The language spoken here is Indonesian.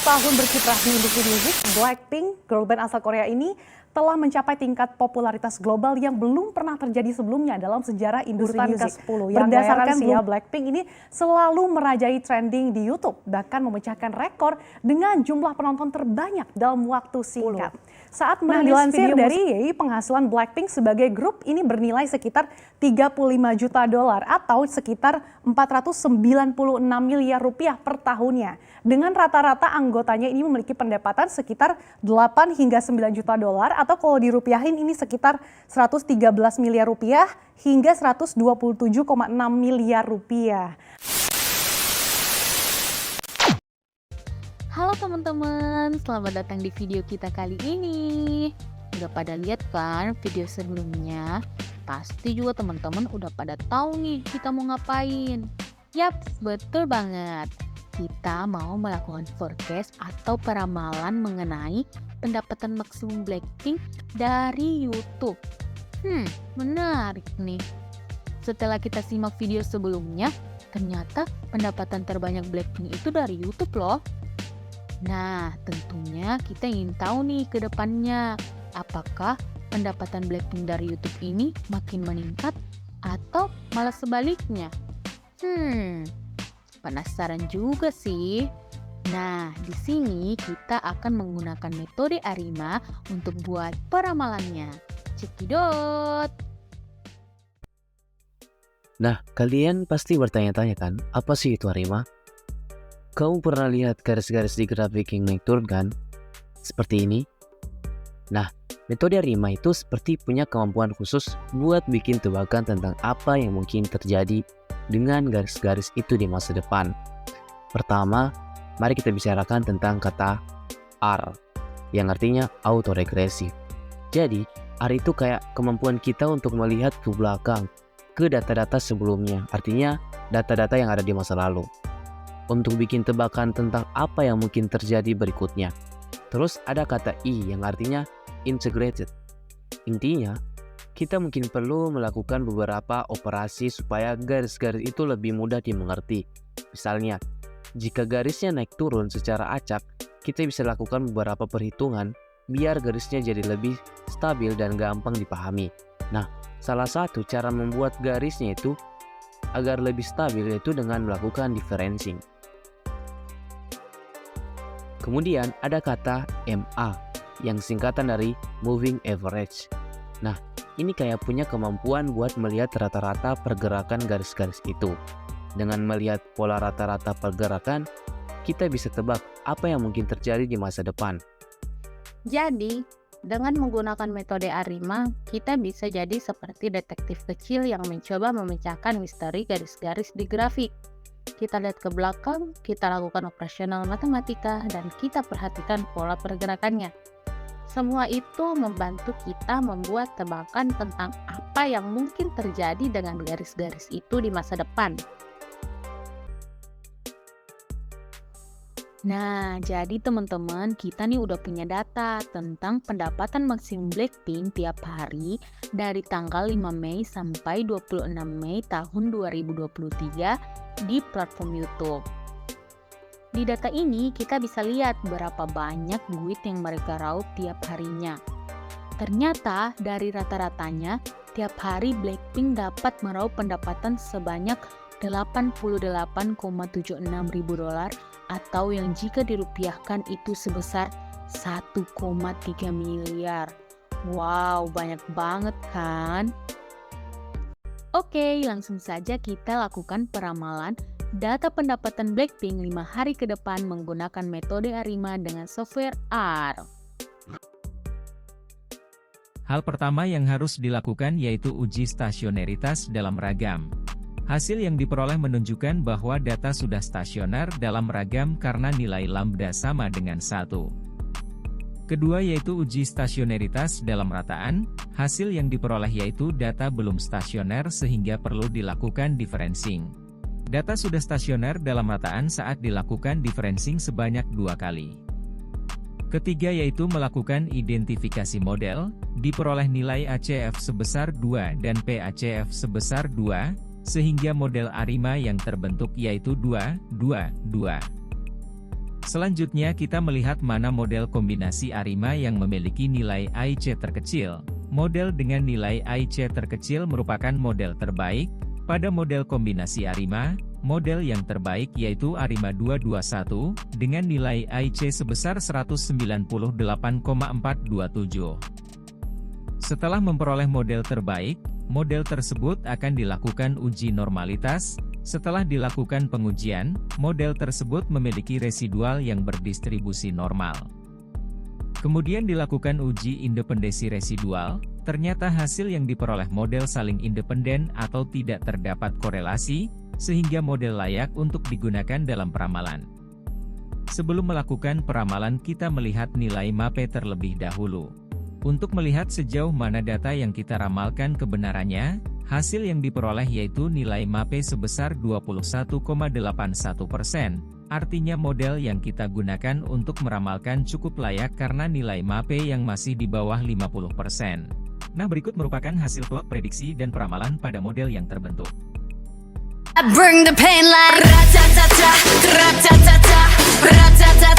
tahun berkiprah di industri musik, Blackpink, girl band asal Korea ini telah mencapai tingkat popularitas global yang belum pernah terjadi sebelumnya dalam sejarah industri musik. Berdasarkan Blackpink ini selalu merajai trending di YouTube, bahkan memecahkan rekor dengan jumlah penonton terbanyak dalam waktu singkat. Saat dilansir dari YI, penghasilan Blackpink sebagai grup ini bernilai sekitar 35 juta dolar atau sekitar 496 miliar rupiah per tahunnya. Dengan rata-rata anggotanya ini memiliki pendapatan sekitar 8 hingga 9 juta dolar atau kalau dirupiahin ini sekitar 113 miliar rupiah hingga 127,6 miliar rupiah. Halo teman-teman, selamat datang di video kita kali ini. Udah pada lihat kan video sebelumnya? Pasti juga teman-teman udah pada tahu nih kita mau ngapain. Yap, betul banget. Kita mau melakukan forecast atau peramalan mengenai pendapatan maksimum Blackpink dari YouTube. Menarik nih. Setelah kita simak video sebelumnya, ternyata pendapatan terbanyak Blackpink itu dari YouTube loh. Nah, tentunya kita ingin tahu nih ke depannya, apakah pendapatan Blackpink dari YouTube ini makin meningkat atau malah sebaliknya? Penasaran juga sih. Nah, di sini kita akan menggunakan metode ARIMA untuk buat peramalannya. Cekidot! Nah, kalian pasti bertanya-tanya kan, apa sih itu ARIMA? Kamu pernah lihat garis-garis di grafik yang naik turun kan? Seperti ini. Nah, metode ARIMA itu seperti punya kemampuan khusus buat bikin tebakan tentang apa yang mungkin terjadi dengan garis-garis itu di masa depan. Pertama, mari kita bicarakan tentang kata R, yang artinya autoregresi. Jadi, R itu kayak kemampuan kita untuk melihat ke belakang, ke data-data sebelumnya, artinya data-data yang ada di masa lalu, untuk bikin tebakan tentang apa yang mungkin terjadi berikutnya. Terus ada kata I yang artinya integrated. Intinya, kita mungkin perlu melakukan beberapa operasi supaya garis-garis itu lebih mudah dimengerti. Misalnya, jika garisnya naik turun secara acak, kita bisa lakukan beberapa perhitungan biar garisnya jadi lebih stabil dan gampang dipahami. Nah, salah satu cara membuat garisnya itu agar lebih stabil yaitu dengan melakukan differencing. Kemudian ada kata MA yang singkatan dari moving average. Nah, ini kayak punya kemampuan buat melihat rata-rata pergerakan garis-garis itu. Dengan melihat pola rata-rata pergerakan, kita bisa tebak apa yang mungkin terjadi di masa depan. Jadi, dengan menggunakan metode ARIMA, kita bisa jadi seperti detektif kecil yang mencoba memecahkan misteri garis-garis di grafik. Kita lihat ke belakang, kita lakukan operasional matematika, dan kita perhatikan pola pergerakannya. Semua itu membantu kita membuat tebakan tentang apa yang mungkin terjadi dengan garis-garis itu di masa depan. Nah, jadi teman-teman, kita nih udah punya data tentang pendapatan maksimum Blackpink tiap hari dari tanggal 5 Mei sampai 26 Mei tahun 2023 di platform YouTube. Di data ini kita bisa lihat berapa banyak duit yang mereka raup tiap harinya. Ternyata dari rata-ratanya, tiap hari Blackpink dapat meraup pendapatan sebanyak 88,76 ribu dolar atau yang jika dirupiahkan itu sebesar 1,3 miliar. Wow, banyak banget kan? Oke, langsung saja kita lakukan peramalan data pendapatan Blackpink 5 hari ke depan menggunakan metode ARIMA dengan software R. Hal pertama yang harus dilakukan yaitu uji stasioneritas dalam ragam. Hasil yang diperoleh menunjukkan bahwa data sudah stasioner dalam ragam karena nilai lambda sama dengan 1. Kedua yaitu uji stasioneritas dalam rataan. Hasil yang diperoleh yaitu data belum stasioner sehingga perlu dilakukan differencing. Data sudah stasioner dalam rataan saat dilakukan differencing sebanyak 2 kali. Ketiga yaitu melakukan identifikasi model, diperoleh nilai ACF sebesar 2 dan PACF sebesar 2, sehingga model ARIMA yang terbentuk yaitu 2, 2, 2. Selanjutnya kita melihat mana model kombinasi ARIMA yang memiliki nilai AIC terkecil. Model dengan nilai AIC terkecil merupakan model terbaik. Pada model kombinasi ARIMA, model yang terbaik yaitu ARIMA 221 dengan nilai AIC sebesar 198,427. Setelah memperoleh model terbaik, model tersebut akan dilakukan uji normalitas. Setelah dilakukan pengujian, model tersebut memiliki residual yang berdistribusi normal. Kemudian dilakukan uji independensi residual, ternyata hasil yang diperoleh model saling independen atau tidak terdapat korelasi, sehingga model layak untuk digunakan dalam peramalan. Sebelum melakukan peramalan kita melihat nilai MAPE terlebih dahulu. Untuk melihat sejauh mana data yang kita ramalkan kebenarannya, hasil yang diperoleh yaitu nilai MAPE sebesar 21,81%. Artinya model yang kita gunakan untuk meramalkan cukup layak karena nilai MAPE yang masih di bawah 50%. Nah, berikut merupakan hasil plot prediksi dan peramalan pada model yang terbentuk. I bring the pain like ra-ta-ta-ta, ra-ta-ta-ta, ra-ta-ta-ta.